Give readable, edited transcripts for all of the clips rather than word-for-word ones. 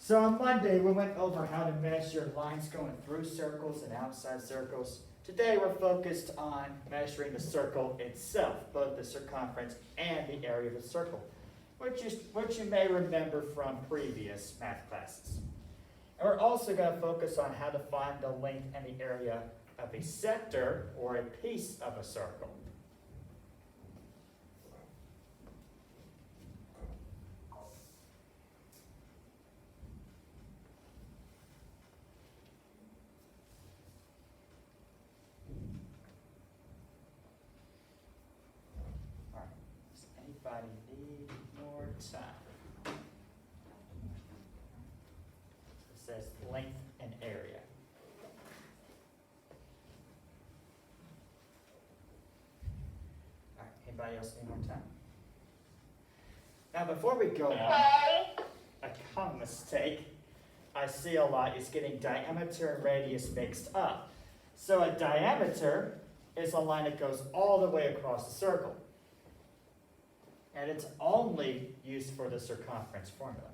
So on Monday, we went over how to measure lines going through circles and outside circles. Today, we're focused on measuring the circle itself, both the circumference and the area of the circle, which you may remember from previous math classes. And we're also going to focus on how to find the length and the area of a sector, or a piece of a circle. All right, does anybody need more time? It says length and area. Anybody else need more time? Now, before we go on, a common mistake I see a lot is getting diameter and radius mixed up. So a diameter is a line that goes all the way across the circle. And it's only used for the circumference formula.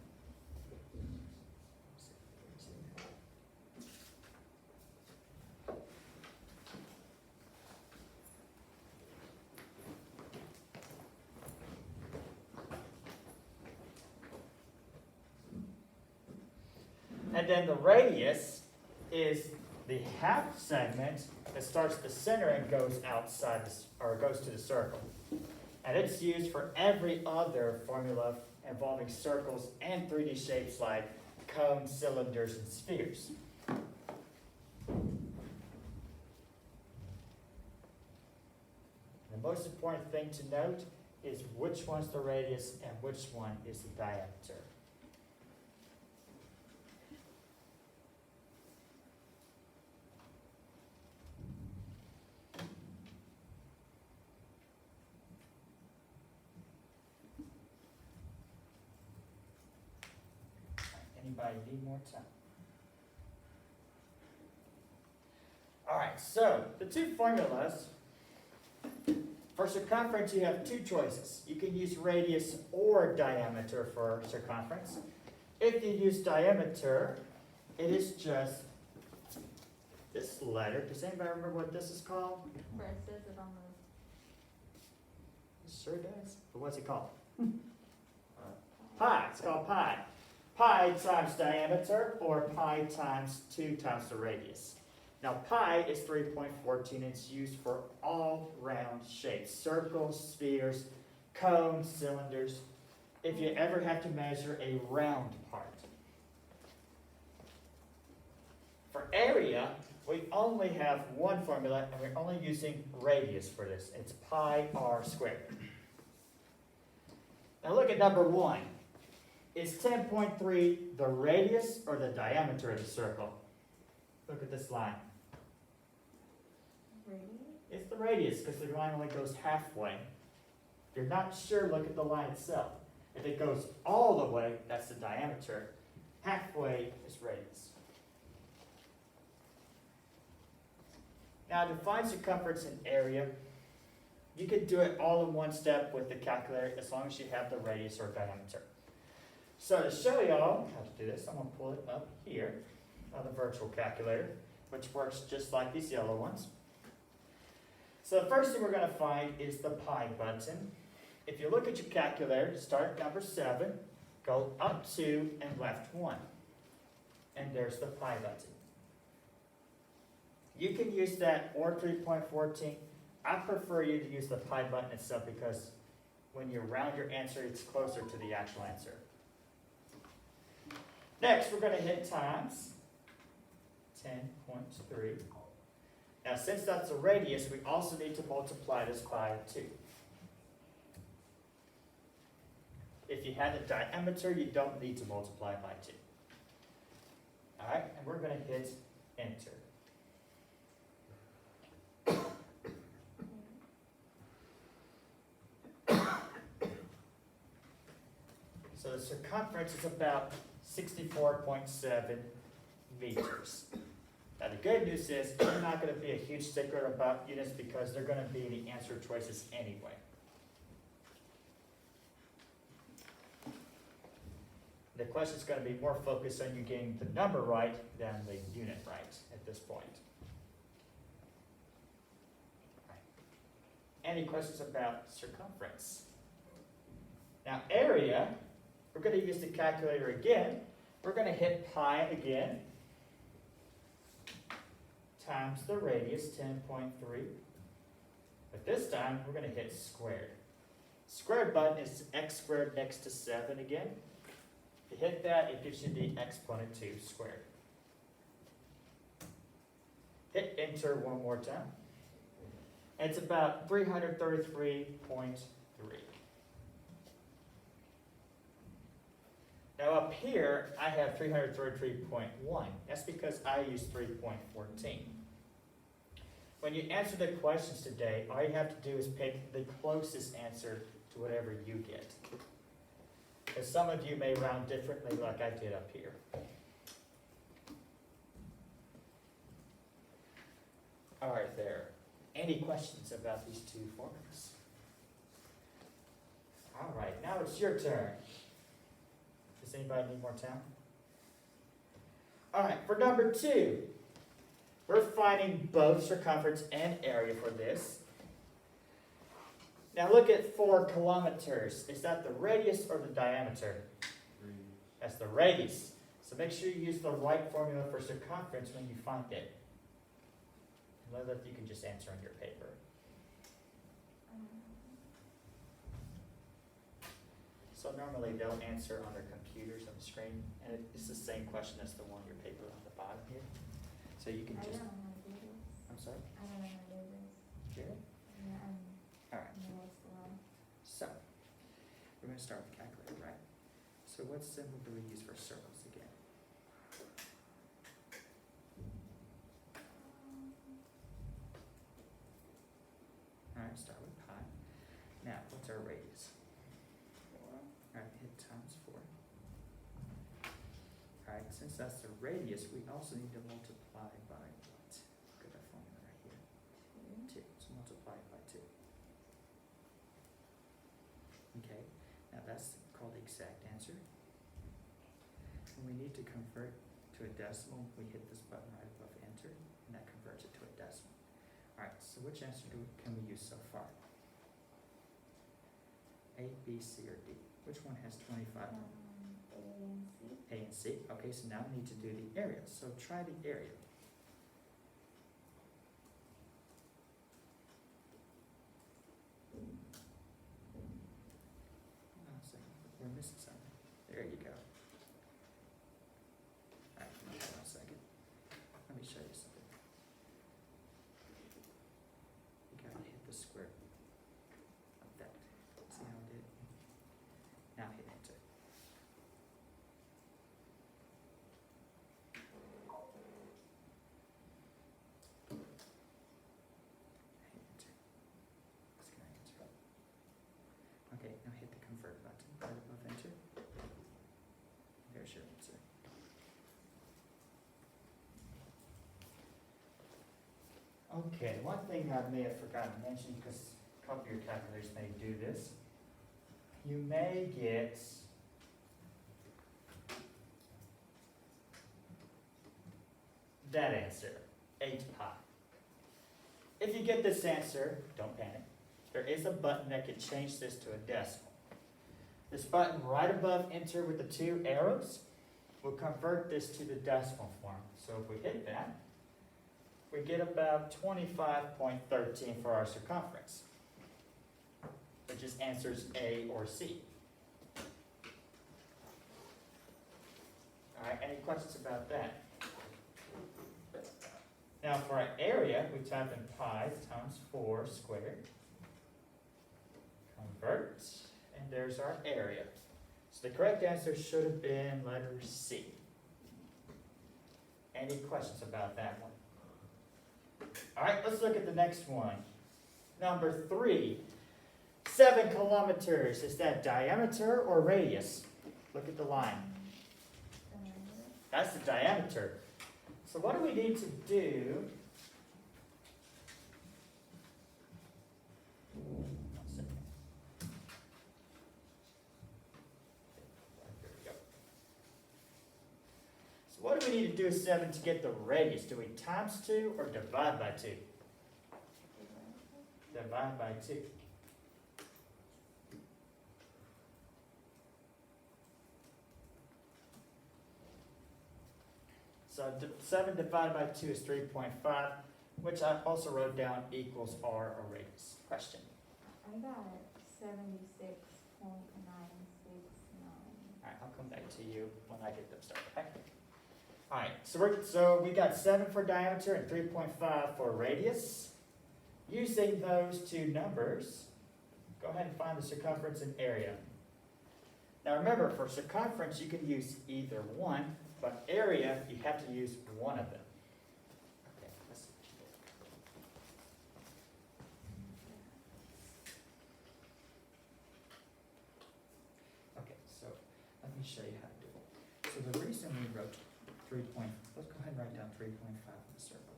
And then the radius is the half segment that starts at the center and goes outside, or goes to the circle. And it's used for every other formula involving circles and 3D shapes like cones, cylinders, and spheres. The most important thing to note is which one's the radius and which one is the diameter. Anybody need more time? All right, so the two formulas. For circumference, you have two choices. You can use radius or diameter for circumference. If you use diameter, it is just this letter. Does anybody remember what this is called? Where it says it on It sure does. But what's it called? Pi. It's called pi. Pi times diameter, or pi times 2 times the radius. Now pi is 3.14. It's used for all round shapes. Circles, spheres, cones, cylinders. If you ever have to measure a round part. For area, we only have one formula, and we're only using radius for this. It's pi r squared. Now look at number 1. Is 10.3 the radius or the diameter of the circle? Look at this line. radius. It's the radius because the line only goes halfway. If you're not sure, look at the line itself. If it goes all the way, that's the diameter. Halfway is radius. Now to find circumference and area, you can do it all in one step with the calculator as long as you have the radius or diameter. So to show y'all how to do this, I'm going to pull it up here on the virtual calculator, which works just like these yellow ones. So the first thing we're going to find is the pi button. If you look at your calculator, start at number 7, go up 2, and left 1. And there's the pi button. You can use that or 3.14. I prefer you to use the pi button itself because when you round your answer, it's closer to the actual answer. Next, we're going to hit times 10.3. Now, since that's a radius, we also need to multiply this by 2. If you had a diameter, you don't need to multiply by 2. All right, and we're going to hit enter. So the circumference is about 64.7 meters. Now the good news is you're not going to be a huge stickler about units because they're going to be in the answer choices anyway. The question's going to be more focused on you getting the number right than the unit right at this point. Any questions about circumference? Now area, we're going to use the calculator again. We're going to hit pi again times the radius, 10.3. But this time we're going to hit squared. Squared button is x squared next to 7 again. If you hit that, it gives you the exponent 2 squared. Hit enter one more time. And it's about 333.3. Now up here, I have 333.1. That's because I use 3.14. When you answer the questions today, all you have to do is pick the closest answer to whatever you get. Because some of you may round differently like I did up here. All right there. Any questions about these two formulas? All right, now it's your turn. Does anybody need more time? All right, for number 2, we're finding both circumference and area for this. Now look at 4 kilometers. Is that the radius or the diameter? That's the radius. So make sure you use the right formula for circumference when you find it. Know that you can just answer on your paper. So normally they'll answer on their computers on the screen, and it's the same question as the one on your paper on the bottom here. So you can just. I'm sorry? I don't know how to do this. Here? Yeah, All right. So we're going to start with the calculator, right? So what symbol do we use for circles again? All right, start with pi. Now, what's our radius? 4. All right, hit times 4. All right, since that's the radius, we also need to multiply by what? Look at our formula right here. 2. So multiply it by 2. Okay, now that's called the exact answer. When we need to convert to a decimal, we hit this button right above enter, and that converts it to a decimal. All right, so which answer can we use so far? A, B, C, or D? Which one has 25? A and C. A and C. Okay, so now we need to do the area. So try the area. We're missing something. There you go. All right, hold on a second. Let me show you something. You gotta hit the square effect. See how I did? Now hit enter. Hit enter. It's gonna enter. Okay, now hit the convert button right above enter. There's your answer. Okay, one thing I may have forgotten to mention, because a couple of your calculators may do this, you may get that answer, 8 pi. If you get this answer, don't panic. There is a button that can change this to a decimal. This button right above enter with the 2 arrows will convert this to the decimal form. So if we hit that, we get about 25.13 for our circumference, which is answers A or C. All right, any questions about that? Now for our area, we type in pi times 4 squared. Convert, and there's our area. So the correct answer should have been letter C. Any questions about that one? All right, let's look at the next one. Number 3, 7 kilometers. Is that diameter or radius? Look at the line. That's the diameter. So what do we need to do? One second. There we go. what do we need to do with 7 to get the radius? Do we times 2 or divide by 2? Divide by 2. So 7 divided by 2 is 3.5, which I also wrote down equals r, or radius. Question? I got 76.969. Alright, I'll come back to you when I get them started. Okay? Alright, so we got 7 for diameter and 3.5 for radius. Using those two numbers, go ahead and find the circumference and area. Now remember, for circumference you can use either one, but area you have to use one of them. Okay, let's see. Okay, so let me show you how to do it. So the reason we wrote let's go ahead and write down 3.5 in the circle.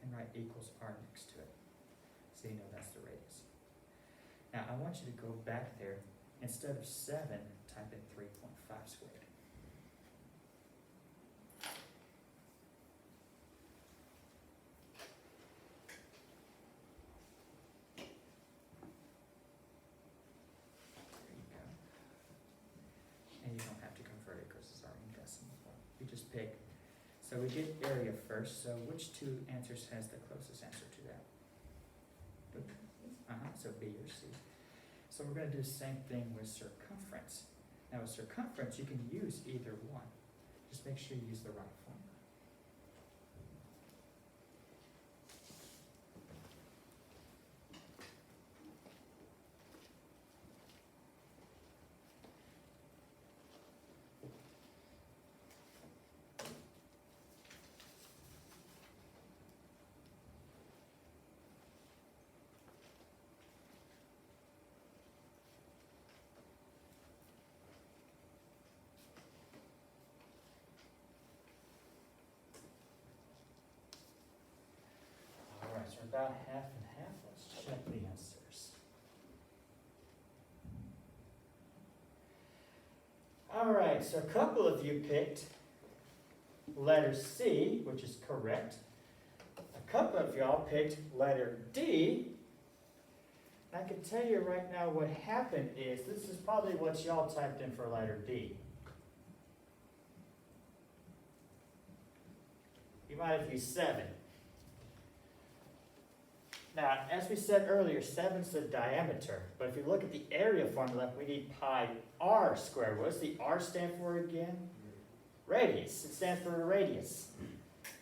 And write equals r next to it. So you know that's the radius. Now I want you to go back there. Instead of 7, type in 3.5 squared. There you go. And you don't have to convert it because it's already in decimal form. You just pick. So we get area first. So which two answers has the closest answer to that? So B or C. So we're going to do the same thing with circumference. Now with circumference, you can use either one. Just make sure you use the right formula. About half and half. Let's check the answers. All right, so a couple of you picked letter C, which is correct. A couple of y'all picked letter D. And I can tell you right now what happened is, this is probably what y'all typed in for letter D. You might have used 7. Now, as we said earlier, 7 is the diameter, but if you look at the area formula, we need pi r squared. What does the r stand for again? Radius. It stands for radius.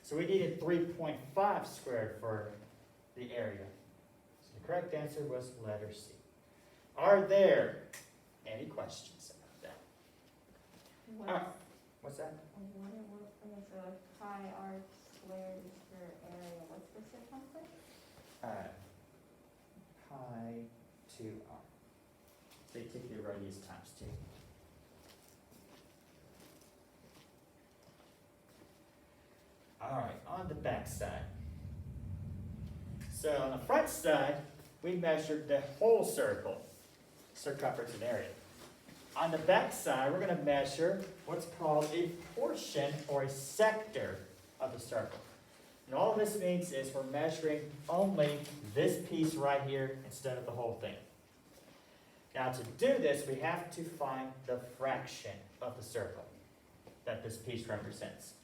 So we needed 3.5 squared for the area. So the correct answer was letter C. Are there any questions about that? What's that? So if pi r squared is for area, what's the circumference? Pi 2r. So you take the radius times 2. Alright, on the back side. So on the front side, we measured the whole circle, circumference and area. On the back side, we're going to measure what's called a portion or a sector of the circle. And all this means is we're measuring only this piece right here instead of the whole thing. Now to do this, we have to find the fraction of the circle that this piece represents.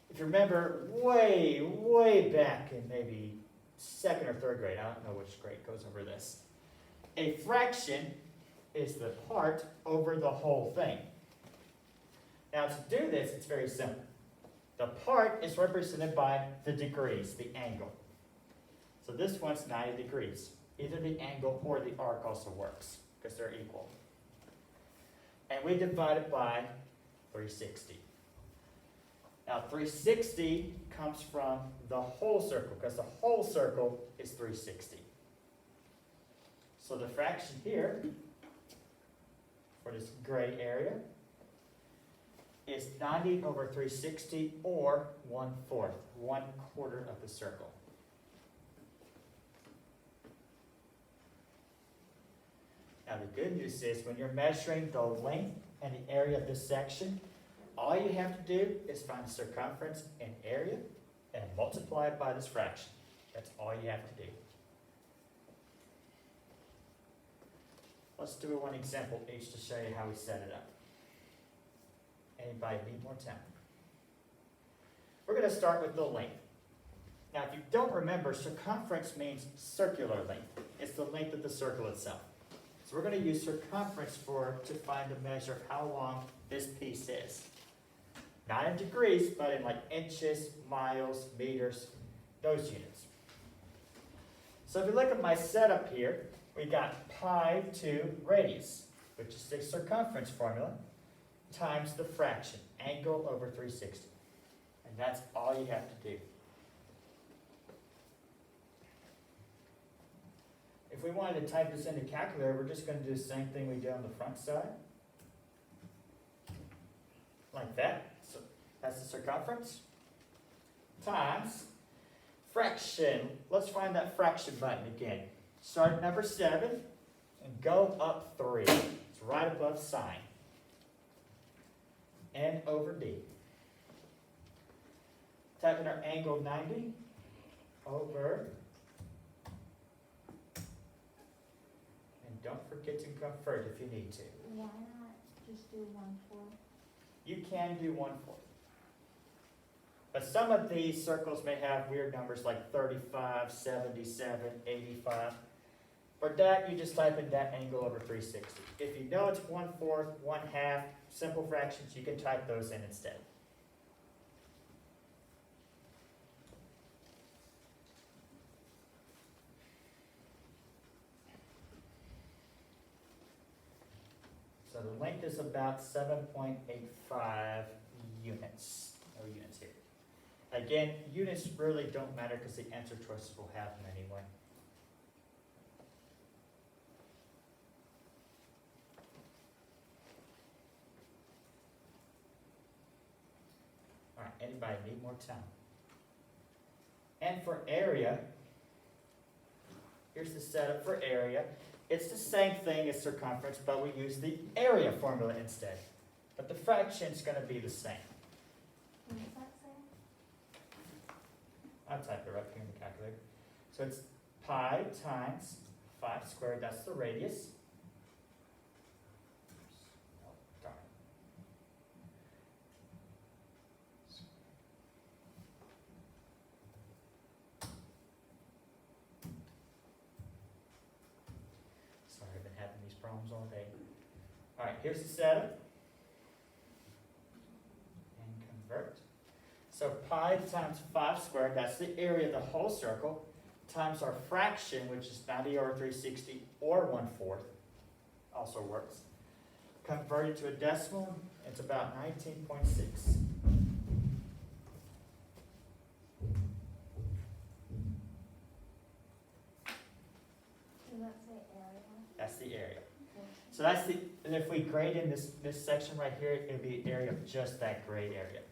If you remember way, way back in maybe 2nd or 3rd grade, I don't know which grade goes over this, a fraction is the part over the whole thing. Now to do this, it's very simple. The part is represented by the degrees, the angle. So this one's 90 degrees. Either the angle or the arc also works, because they're equal. And we divide it by 360. Now 360 comes from the whole circle, because the whole circle is 360. So the fraction here, for this gray area, is 90 over 360, or 1/4, 1/4 of the circle. Now the good news is when you're measuring the length and the area of this section, all you have to do is find the circumference and area and multiply it by this fraction. That's all you have to do. Let's do one example each to show you how we set it up. Anybody need more time? We're going to start with the length. Now, if you don't remember, circumference means circular length. It's the length of the circle itself. So we're going to use circumference to find the measure of how long this piece is. Not in degrees, but in like inches, miles, meters, those units. So if you look at my setup here, we got pi to radius, which is the circumference formula, times the fraction, angle over 360. And that's all you have to do. If we wanted to type this into calculator, we're just going to do the same thing we did on the front side. Like that. So that's the circumference. Times fraction. Let's find that fraction button again. Start at number 7 and go up 3. It's right above sine. N over D. Type in our angle 90 over. And don't forget to convert if you need to. Why not just do 1/4? You can do 1/4. But some of these circles may have weird numbers like 35, 77, 85. For that, you just type in that angle over 360. If you know it's 1/4, 1/2, simple fractions, you can type those in instead. So the length is about 7.85 units. No units here. Again, units really don't matter because the answer choices will have them anyway. All right, anybody need more time? And for area, here's the setup for area. It's the same thing as circumference, but we use the area formula instead. But the fraction's going to be the same. What does that say? I'll type it right here in the calculator. So it's pi times 5 squared, that's the radius. Oh, darn. Sorry, I've been having these problems all day. All right, here's the setup. And convert. So pi times 5 squared, that's the area of the whole circle, times our fraction, which is 90 over 360, or 1/4, also works. Convert it to a decimal, it's about 19.6. Does that say area? That's the area. So that's the, and if we grade in this section right here, it would be the area of just that grade area.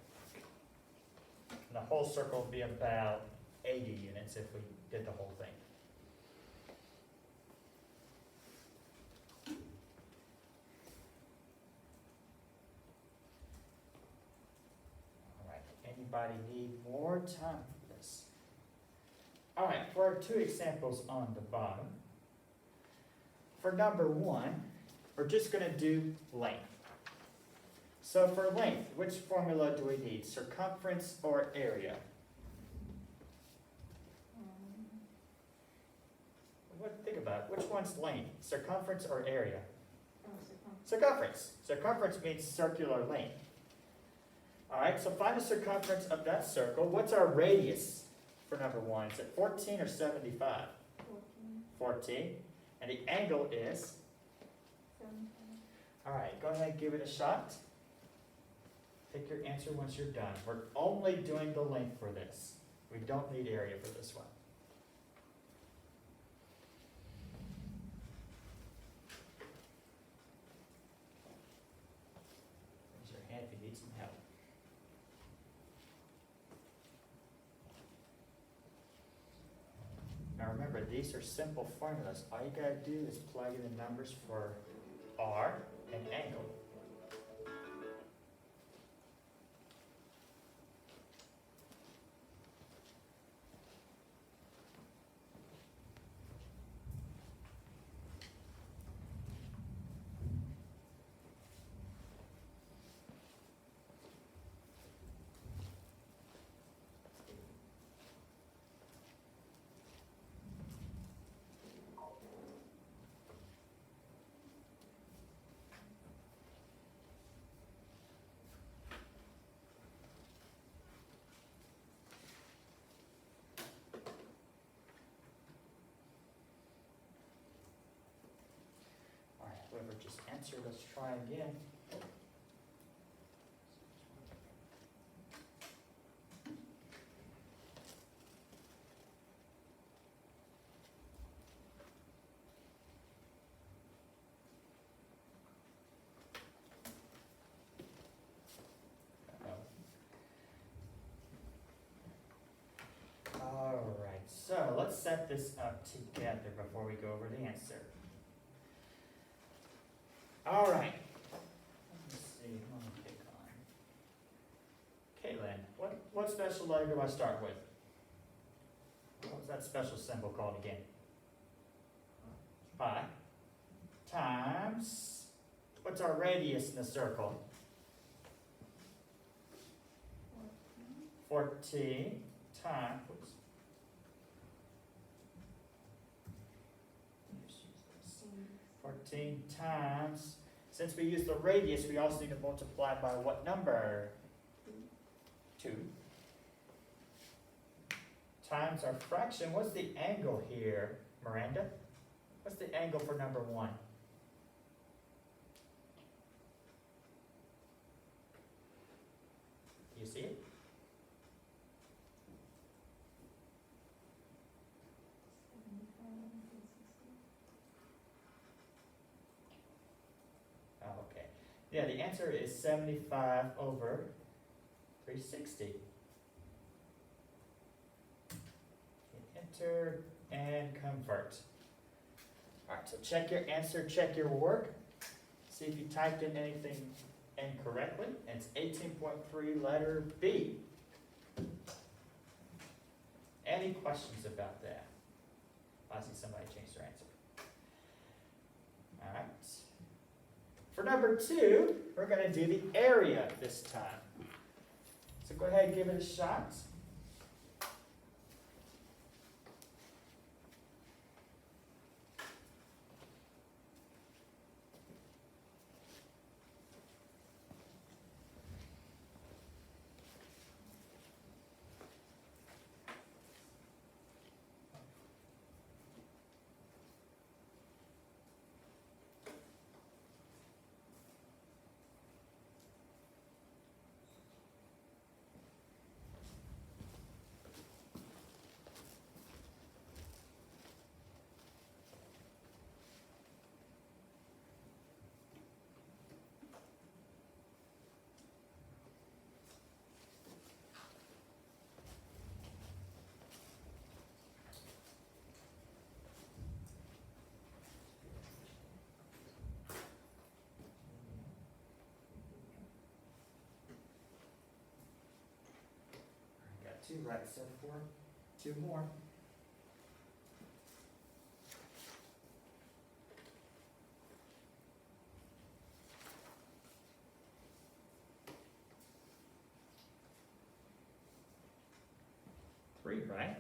And the whole circle would be about 80 units if we did the whole thing. All right, anybody need more time for this? All right, for our 2 examples on the bottom, for number 1, we're just going to do length. So for length, which formula do we need? Circumference or area? Think about it. Which one's length? Circumference or area? Circumference. Circumference. Circumference means circular length. All right, so find the circumference of that circle. What's our radius for number 1? Is it 14 or 75? 14. And the angle is? 75. All right, go ahead and give it a shot. Pick your answer once you're done. We're only doing the length for this. We don't need area for this one. Raise your hand if you need some help. Now remember, these are simple formulas. All you gotta do is plug in the numbers for R and angle. whoever just answered, let's try again. Alright, so let's set this up together before we go over the answer. Alright, let's see, what am I pick on? Caitlin, what special letter do I start with? What's that special symbol called again? Pi times, what's our radius in the circle? 14 times, oops. 14 times, since we use the radius, we also need to multiply by what number? 2. Times our fraction. What's the angle here, Miranda? What's the angle for number 1? Do you see it? Oh, okay. Yeah, the answer is 75 over 360. Enter and convert. Alright, so check your answer, check your work. See if you typed in anything incorrectly. And it's 18.3 letter B. Any questions about that? I see somebody changed their answer. Alright. For number 2, we're going to do the area this time. So go ahead and give it a shot. Got 2 right, so 2 more. Three right.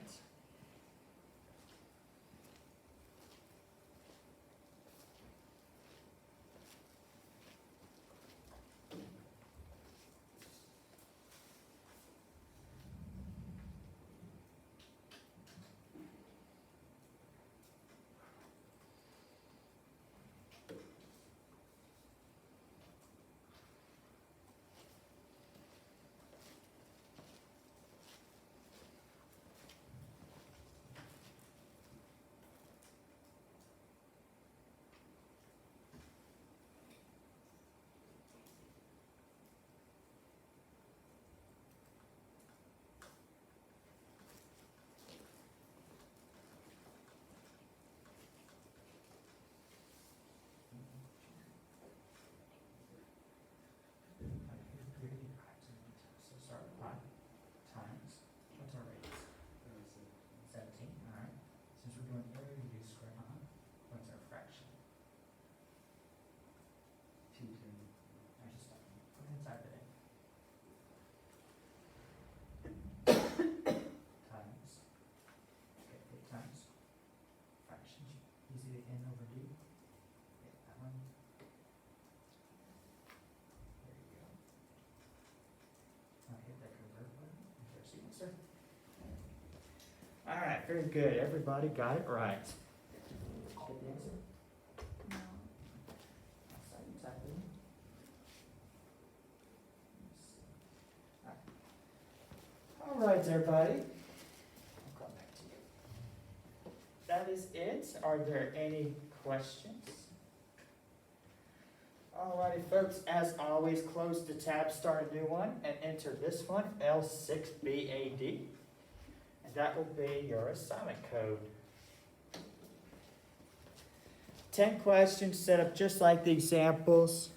So start with pi times, what's our radius? 17, alright. Since we're doing area, we do square root. What's our fraction? 2. I just go ahead and type it in. Times, okay, 8 times fraction, easy to n over d. Get that one. There you go. Now hit that convert button, and there's the answer. Alright, very good. Everybody got it right. Did you get the answer? No. All right, everybody. I'll come back to you. That is it. Are there any questions? Alrighty, folks, as always, close the tab, start a new one, and enter this one, L6BAD. And that will be your assignment code. 10 questions set up just like the examples.